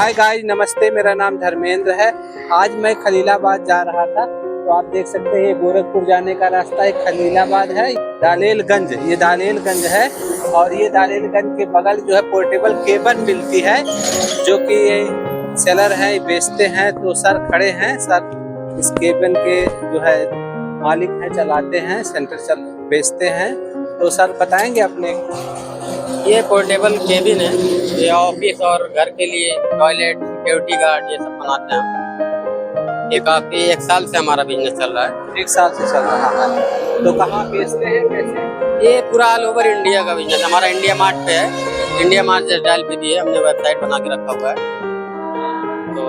Hi guys, नमस्ते। मेरा नाम धर्मेंद्र है। आज मैं खलीलाबाद जा रहा था, तो आप देख सकते हैं ये गोरखपुर जाने का रास्ता एक खलीलाबाद है। दालेलगंज, ये दालेलगंज है और ये दालेलगंज के बगल जो है पोर्टेबल केबल मिलती है, जो कि ये सेलर है, बेचते हैं। तो सर खड़े हैं, सर इस केबल के जो है मालिक हैं, चलाते हैं, सेंटर बेचते हैं। तो सर बताएंगे अपने। ये पोर्टेबल केबिन है, ये ऑफिस और घर के लिए टॉयलेट, सिक्योरिटी गार्ड ये सब बनाते हैं हम। ये काफी 1 साल से हमारा बिजनेस चल रहा है। 1 साल से चल रहा है। तो कहाँ बेचते हैं, कैसे? ये पूरा ऑल ओवर इंडिया का बिजनेस हमारा इंडिया मार्ट पे है। इंडिया मार्ट जस्ट डायल पे भी है, हमने वेबसाइट बना के रखा हुआ है। तो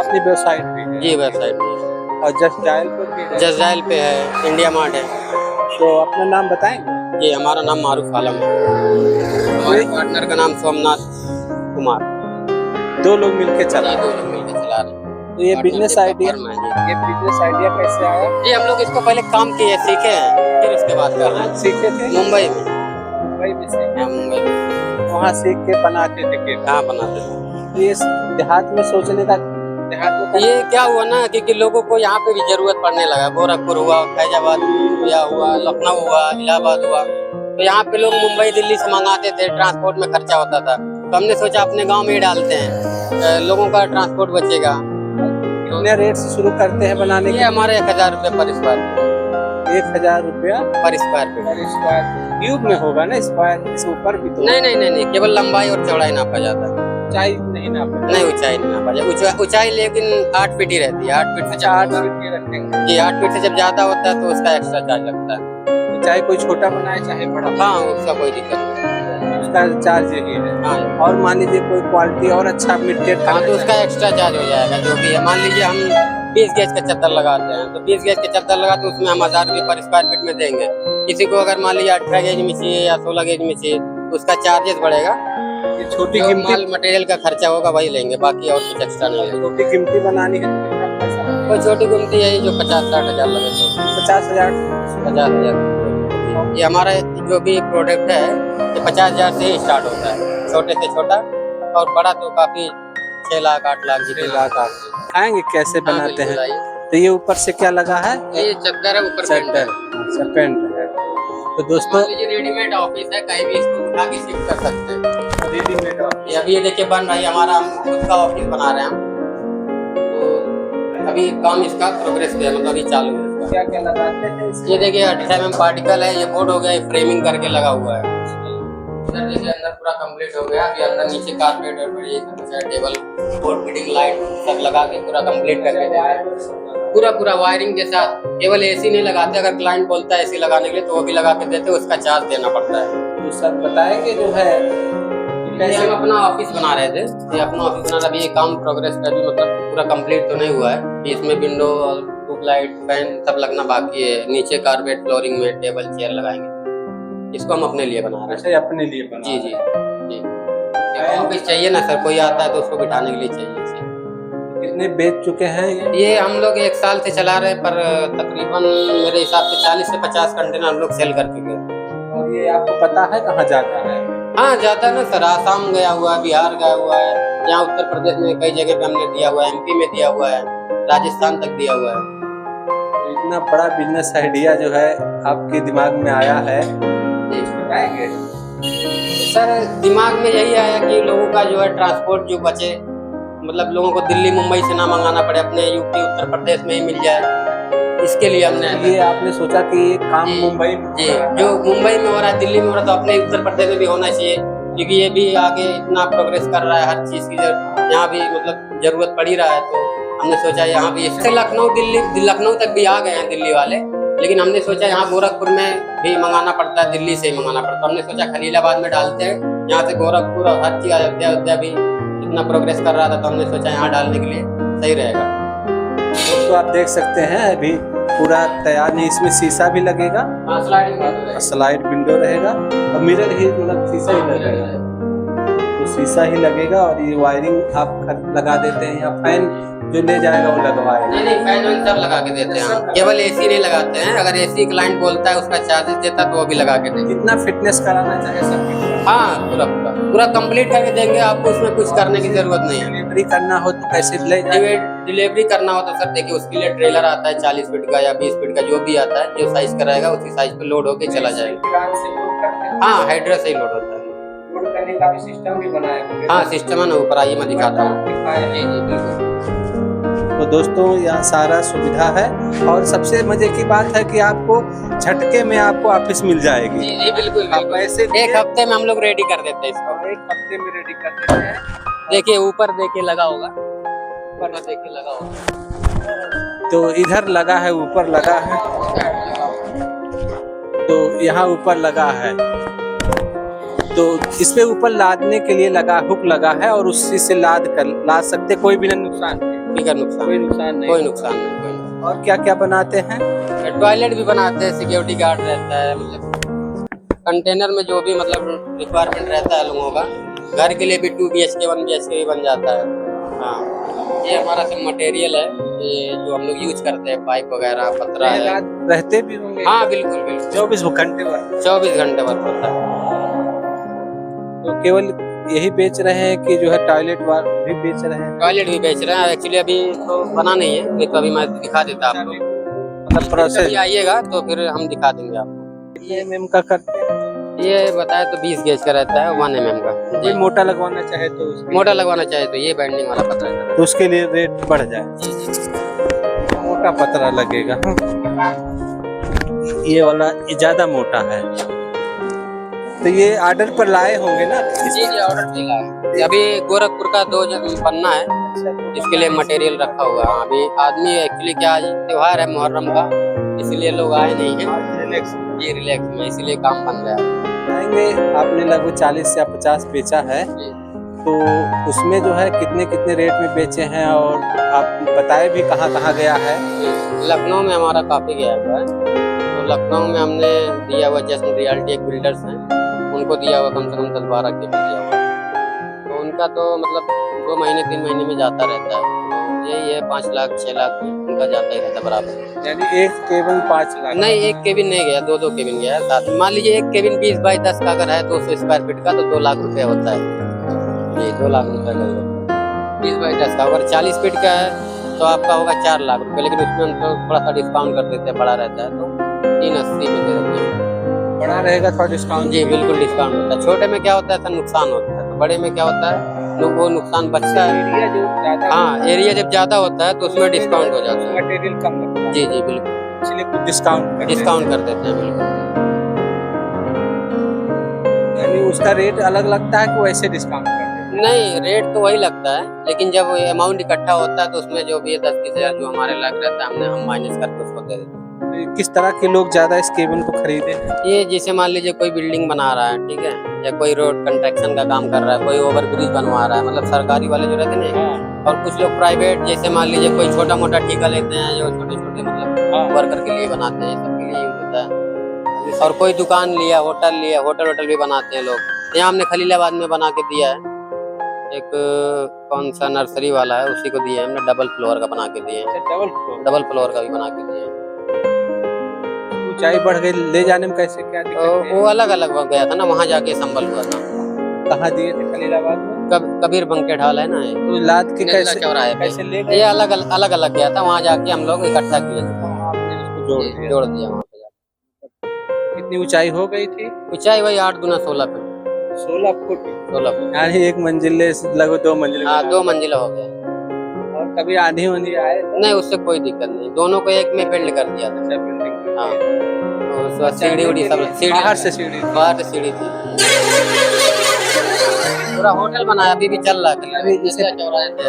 अपनी वेबसाइट पे है? जी वेबसाइट पे है। और जस्ट डायल पे भी है? जस्ट डायल पे है, इंडिया मार्ट है। तो अपना नाम बताएंगे? जी हमारा नाम मारूफ आलम है, हमारे पार्टनर का नाम सोमनाथ कुमार। 2 लोग मिलके चला 2 लोग मिलकर चला रहे हैं। तो ये बिजनेस आइडिया, ये बिजनेस आइडिया कैसे आया? जी हम लोग इसको पहले काम किए, सीखे हैं, फिर उसके बाद कर रहे हैं। सीखे थे मुंबई में। मुंबई में सीखे? हाँ, मुंबई में। वहाँ सीख के बनाते थे केबल? कहाँ बनाते थे? तो ये देहात में सोचने का, देहात में ये क्या हुआ ना, क्योंकि लोगों को यहाँ पे भी जरूरत पड़ने लगा। गोरखपुर हुआ, फैजाबाद हुआ, लखनऊ हुआ, इलाहाबाद हुआ, तो यहाँ पे लोग मुंबई दिल्ली से मंगाते थे। ट्रांसपोर्ट में खर्चा होता था, तो हमने सोचा अपने गांव में ही डालते हैं, लोगों का ट्रांसपोर्ट बचेगा। कितने रेट से शुरू करते हैं बनाने ये हमारे 1000 रुपये पर स्क्वायर 1000 रुपया पर स्क्वायर फीट। पर स्क्वायर क्यूब में होगा ना? स्क्वायर से ऊपर भी तो नहीं, केवल लंबाई और चौड़ाई नापा जाता है। ऊंचाई नहीं नापा? नहीं, ऊंचाई नहीं नापा जाता। ऊंचाई लेकिन 8 फीट ही रहती है। 8 फीट से 8 फीट के रखेंगे जी, 8 फीट से जब ज्यादा होता है तो उसका एक्स्ट्रा चार्ज लगता है। चाहे कोई छोटा बनाए चाहे बड़ा। हाँ, उसका कोई दिक्कत नहीं, उसका चार्ज यही है। हाँ। और मान लीजिए कोई क्वालिटी और अच्छा मिडटेड हाँ तो उसका एक्स्ट्रा चार्ज हो जाएगा, जो भी है। मान लीजिए हम 20 गेज का चद्दर लगाते हैं, तो 20 गेज के चद्दर लगाते हैं, उसमें हम 1000 रुपये पर स्क्वायर फीट में देंगे। किसी को अगर मान लीजिए 18 गेज में चाहिए या 16 गेज में चाहिए, उसका चार्जेस बढ़ेगा। छोटी जो कीमती माल मटेरियल का खर्चा होगा वही लेंगे, बाकी और कुछ एक्स्ट्रा नहीं है। छोटी कीमती बनानी है तो कितना पैसा लगेगा? कोई छोटी कीमती है जो 50-60 हजार लगे तो 50,000। 50 हजार। ये हमारा जो भी प्रोडक्ट है ये 50 हजार से ही स्टार्ट होता है, छोटे से छोटा, और बड़ा तो काफी 6 लाख 8 लाख जितने लाख आएंगे कैसे बनाते हैं? तो ये ऊपर से क्या लगा है? ये चद्दर है, ऊपर चद्दर, अच्छा पेंट है। तो दोस्तों ये रेडीमेड ऑफिस है, कहीं भी इसको उठा के शिफ्ट कर सकते हैं। रेडीमेड ये अभी ये देखिए बन रही है, हमारा हम खुद का ऑफिस बना रहे हैं हम। तो अभी काम इसका प्रोग्रेस पे है, मतलब अभी चालू है इसका। क्या क्या लगाते हैं इसमें? ये देखिए 28 mm पार्टिकल है, ये बोर्ड हो गया, ये फ्रेमिंग करके लगा हुआ है। इधर देखिए अंदर पूरा कंप्लीट हो गया। अभी अंदर नीचे कारपेट और ये सब टेबल, बोर्ड, फिटिंग, लाइट सब लगा के पूरा कंप्लीट करके दे रहे हैं। पूरा वायरिंग के साथ। केवल एसी नहीं लगाते, अगर क्लाइंट बोलता है एसी लगाने के लिए तो वो भी लगा के देते, उसका चार्ज देना पड़ता है। तो सर बताएंगे जो है ये हम अपना ऑफिस बना रहे थे, ये अपना ऑफिस बना रहा, अभी ये काम प्रोग्रेस पे, अभी मतलब पूरा कंप्लीट तो नहीं हुआ है। इसमें विंडो और ट्यूबलाइट, फैन सब लगना बाकी है। नीचे कारपेट, फ्लोरिंग में टेबल चेयर लगाएंगे। इसको हम अपने लिए बना रहे हैं। अच्छा, अपने लिए बना? जी जी जी। ऑफिस चाहिए ना सर, कोई आता है तो उसको बिठाने के लिए चाहिए। कितने बेच चुके हैं ये हम लोग 1 साल से चला रहे, पर तकरीबन मेरे हिसाब से 40 से 50 कंटेनर हम लोग सेल कर चुके हैं। और ये आपको पता है कहाँ जाता है? हाँ जाता ना सर, आसाम गया हुआ है, बिहार गया हुआ है, यहाँ उत्तर प्रदेश में कई जगह पे हमने दिया हुआ है, MP में दिया हुआ है, राजस्थान तक दिया हुआ है। तो इतना बड़ा बिजनेस आइडिया जो है आपके दिमाग में आया है, बताएंगे? सर दिमाग में यही आया कि लोगों का जो है ट्रांसपोर्ट जो बचे, मतलब लोगों को दिल्ली मुंबई से ना मंगाना पड़े, अपने यूपी उत्तर प्रदेश में ही मिल जाए। इसके लिए हमने ये आपने सोचा कि ये काम मुंबई में जी, जो मुंबई में हो रहा है, दिल्ली में हो रहा है, तो अपने उत्तर प्रदेश में भी होना चाहिए, क्योंकि ये भी आगे इतना प्रोग्रेस कर रहा है। हर चीज़ की यहाँ भी मतलब जरूरत पड़ ही रहा है, तो हमने सोचा यहाँ भी। इससे लखनऊ तक भी आ गए हैं दिल्ली वाले, लेकिन हमने सोचा यहाँ गोरखपुर में भी मंगाना पड़ता है, दिल्ली से ही मंगाना पड़ता है। हमने सोचा खलीलाबाद में डालते हैं, यहाँ से गोरखपुर और हर चीज़, अयोध्या भी इतना प्रोग्रेस कर रहा था, तो हमने सोचा यहाँ डालने के लिए सही रहेगा। तो आप देख सकते हैं अभी पूरा तैयार नहीं, इसमें शीशा भी लगेगा, स्लाइड विंडो रहेगा और मिरर ही, मतलब शीशा ही लगेगा। तो शीशा ही लगेगा और ये वायरिंग आप लगा देते हैं या फैन जो ले जाएगा वो लगवाएगा? नहीं, फैन वैन सब लगा के देते हैं हम, केवल एसी नहीं लगाते हैं। अगर एसी क्लाइंट बोलता है उसका चार्जेस देता तो वो भी लगा के देते हैं। कितना फिटनेस कराना चाहे सब? हाँ पूरा। पूरा कंप्लीट करके देंगे आपको, उसमें कुछ करने की जरूरत नहीं है। डिलीवरी करना हो तो कैसे ले जाए? डिलीवरी करना हो तो सर देखिए उसके लिए ट्रेलर आता है 40 फीट का या 20 फीट का, जो भी आता है, जो साइज का रहेगा उसी साइज पे लोड होके चला जाएगा। हाँ, हाइड्रा से ही लोड होता है। लोड करने का भी सिस्टम भी बनाया है? हाँ, सिस्टम है ना, ऊपर आइए मैं दिखाता हूँ। जी जी बिल्कुल। तो दोस्तों यहाँ सारा सुविधा है, और सबसे मजे की बात है कि आपको झटके में आपको ऑफिस मिल जाएगी। जी जी बिल्कुल आप ऐसे एक हफ्ते में हम लोग रेडी कर देते हैं इसको। एक हफ्ते में रेडी कर देते हैं। देखिए ऊपर देखिए लगा होगा, ऊपर में देखिए लगा होगा। तो इधर लगा है, ऊपर लगा है, तो यहाँ ऊपर लगा है, तो इस पे ऊपर लादने के लिए लगा, हुक लगा है, और उसी से लाद सकते, कोई भी नुकसान कोई नुकसान नहीं। और क्या क्या बनाते हैं? टॉयलेट भी बनाते हैं, सिक्योरिटी गार्ड रहता है, मतलब कंटेनर में जो भी मतलब रिक्वायरमेंट रहता है लोगों का, घर के लिए भी 2 BHK 1 BHK भी बन जाता है। हाँ, ये हमारा सब मटेरियल है, ये जो हम लोग यूज करते हैं, पाइप वगैरह, पतरा है। रहते भी होंगे? हाँ बिल्कुल बिल्कुल, 24 घंटे वर्क? 24 घंटे वर्क होता है। तो केवल यही बेच रहे हैं कि जो है टॉयलेट भी बेच रहे हैं? टॉयलेट भी बेच रहे हैं, एक्चुअली अभी तो बना नहीं है, नहीं तो अभी मैं दिखा देता आपको। मतलब प्रोसेस आइएगा तो फिर हम दिखा देंगे आपको। कितने mm का करते हैं? ये बताए तो 20 गेज का रहता है, 1 mm का। कोई मोटा लगवाना चाहे तो मोटा लगवाना चाहे तो ये बैंडिंग वाला पतरा है, तो उसके लिए रेट बढ़ जाए। जी जी। मोटा पतरा लगेगा। ये वाला ज्यादा मोटा है, तो ये ऑर्डर पर लाए होंगे ना? जी जी ऑर्डर मिला है। अभी गोरखपुर का 2 जगह बनना है, इसके लिए मटेरियल रखा हुआ है। अभी आदमी एक्चुअली क्या आज त्योहार है मुहर्रम का, इसलिए लोग आए नहीं है, रिलैक्स में, इसीलिए काम बन गया आएंगे। आपने लगभग 40 या 50 बेचा है, तो उसमें जो है कितने कितने रेट में बेचे हैं, और आप बताए भी कहाँ कहाँ गया है? लखनऊ में हमारा काफी गया हुआ है, तो लखनऊ में हमने दिया हुआ जैसे रियल्टी एक बिल्डर्स हैं, उनको दिया हुआ कम से कम 10-12 के दिया हुआ, तो उनका तो मतलब 2 महीने 3 महीने में जाता रहता है। तो यही है 5 लाख 6 लाख में उनका जाता ही रहता बराबर। यानी एक केबिन 5 लाख? नहीं, एक केबिन नहीं गया, 2-2 केबिन गया है साथ में। मान लीजिए एक केबिन 20 बाई 10 का अगर है 200 स्क्वायर फीट का, तो 2 लाख रुपया होता है। जी 2 लाख रुपया लगभग 20 बाई 10 का। अगर 40 फीट का है तो आपका होगा 4 लाख रुपये, लेकिन उसमें हम तो थोड़ा सा डिस्काउंट कर देते हैं, बड़ा रहता है तो 380 में दे देते हैं। बड़ा रहेगा थोड़ा डिस्काउंट? जी बिल्कुल डिस्काउंट होता है। छोटे में क्या होता है सर, नुकसान होता है, तो बड़े में क्या होता है वो नुकसान बचता है। एरिया जो ज्यादा, हाँ एरिया जब ज्यादा होता है तो उसमें डिस्काउंट हो जाता है, मटेरियल कम लगता है। जी जी बिल्कुल, इसलिए कुछ डिस्काउंट कर देते हैं बिल्कुल। यानी उसका रेट अलग लगता है कि वैसे डिस्काउंट करते हैं? नहीं, रेट तो वही लगता है, लेकिन जब अमाउंट इकट्ठा होता है तो उसमें जो भी 10-20 हजार जो हमारे लग रहता है, हम माइनस करके उसको दे देते हैं। किस तरह के लोग ज्यादा इस केबिन को खरीदे? ये जैसे मान लीजिए कोई बिल्डिंग बना रहा है, ठीक है, या कोई रोड कंस्ट्रक्शन का काम कर रहा है, कोई ओवर ब्रिज बनवा रहा है, मतलब सरकारी वाले जो रहते हैं ना, और कुछ लोग प्राइवेट, जैसे मान लीजिए कोई छोटा मोटा ठेका लेते हैं, जो छोटे छोटे मतलब वर्कर के लिए बनाते हैं, सबके लिए यूज होता है। और कोई दुकान लिया, होटल भी बनाते हैं लोग। यहाँ हमने खलीलाबाद में बना के दिया है, एक कौन सा नर्सरी वाला है उसी को दिया है हमने, डबल फ्लोर का बना के दिए हैं। डबल फ्लोर का भी बना के दिए हैं। ऊंचाई बढ़ गई, ले जाने में कैसे क्या दिक्कत है? वो अलग अलग हो गया था ना, वहाँ जाके संभल हुआ था। कहाँ दिए थे? खलीलाबाद में? कबीर बंकेट हॉल है ना, ये तो लाद के कैसे कैसे ले गए? ये अलग गया था, वहाँ जाके हम लोग इकट्ठा किए थे, आपने उसको जोड़ दिया वहाँ पे जाके। कितनी ऊंचाई हो गई थी? ऊंचाई वही 8 गुना 16 फीट। 16 फुट? 16 फीट, यानी एक मंजिले से लगभग 2 मंजिल? हाँ 2 मंजिला हो गया। और कभी आंधी वांधी आए? नहीं, उससे कोई दिक्कत नहीं, दोनों को एक में बिल्ड कर दिया था। हाँ, तो सीढ़ी उड़ी सब, बाहर से सीढ़ी थी। पूरा होटल बनाया, अभी भी चल रहा है।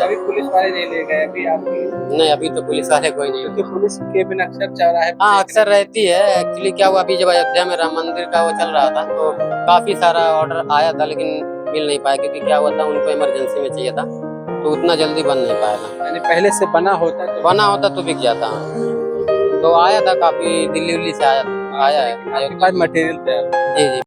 अभी पुलिस वाले नहीं ले गए अभी आपकी? नहीं, अभी तो पुलिस वाले कोई नहीं। क्योंकि पुलिस केबिन अक्सर चौराहे पे? हाँ अक्सर रहती है। एक्चुअली क्या हुआ, अभी जब अयोध्या में राम मंदिर का वो चल रहा था, तो काफी सारा ऑर्डर आया था, लेकिन मिल नहीं पाया, क्योंकि क्या हुआ था उनको इमरजेंसी में चाहिए था, तो उतना जल्दी बन नहीं पाया था। यानी पहले से बना होता तो बिक जाता। तो आया था काफी, दिल्ली से आया है। मटेरियल? जी जी।